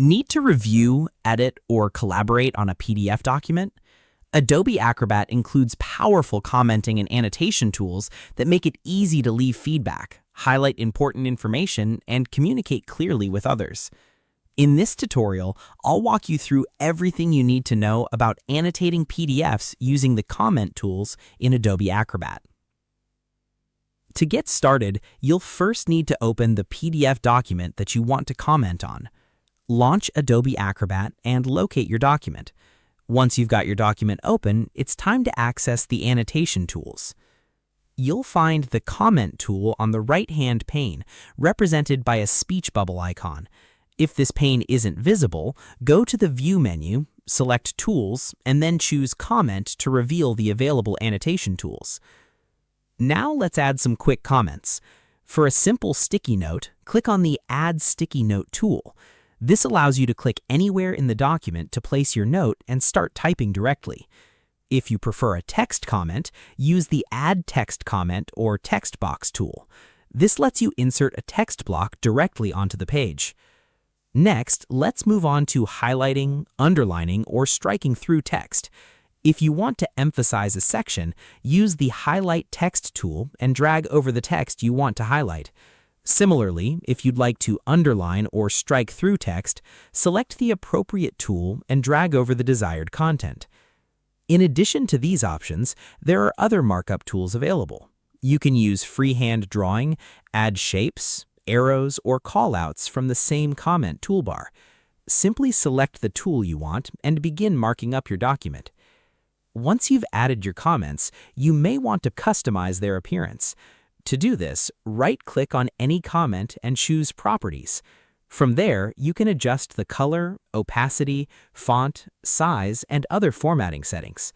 Need to review, edit, or collaborate on a PDF document? Adobe Acrobat includes powerful commenting and annotation tools that make it easy to leave feedback, highlight important information, and communicate clearly with others. In this tutorial, I'll walk you through everything you need to know about annotating PDFs using the comment tools in Adobe Acrobat. To get started, you'll first need to open the PDF document that you want to comment on. Launch Adobe Acrobat and locate your document. Once you've got your document open, it's time to access the annotation tools. You'll find the comment tool on the right-hand pane, represented by a speech bubble icon. If this pane isn't visible, go to the View menu, select Tools, and then choose Comment to reveal the available annotation tools. Now let's add some quick comments. For a simple sticky note, click on the Add Sticky Note tool. This allows you to click anywhere in the document to place your note and start typing directly. If you prefer a text comment, use the Add Text Comment or Text Box tool. This lets you insert a text block directly onto the page. Next, let's move on to highlighting, underlining, or striking through text. If you want to emphasize a section, use the Highlight Text tool and drag over the text you want to highlight. Similarly, if you'd like to underline or strike through text, select the appropriate tool and drag over the desired content. In addition to these options, there are other markup tools available. You can use freehand drawing, add shapes, arrows, or callouts from the same comment toolbar. Simply select the tool you want and begin marking up your document. Once you've added your comments, you may want to customize their appearance. To do this, right-click on any comment and choose Properties. From there, you can adjust the color, opacity, font, size, and other formatting settings.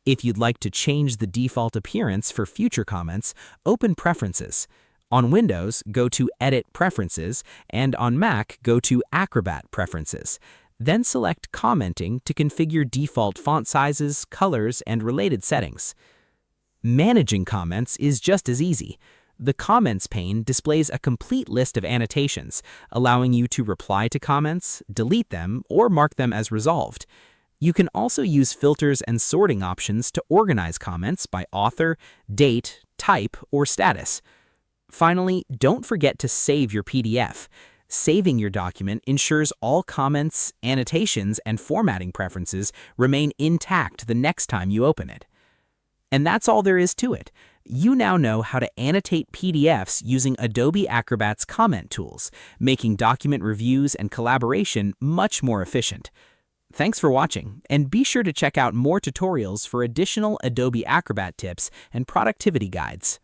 If you'd like to change the default appearance for future comments, open Preferences. On Windows, go to Edit Preferences, and on Mac, go to Acrobat Preferences. Then select Commenting to configure default font sizes, colors, and related settings. Managing comments is just as easy. The Comments pane displays a complete list of annotations, allowing you to reply to comments, delete them, or mark them as resolved. You can also use filters and sorting options to organize comments by author, date, type, or status. Finally, don't forget to save your PDF. Saving your document ensures all comments, annotations, and formatting preferences remain intact the next time you open it. And that's all there is to it. You now know how to annotate PDFs using Adobe Acrobat's comment tools, making document reviews and collaboration much more efficient. Thanks for watching, and be sure to check out more tutorials for additional Adobe Acrobat tips and productivity guides.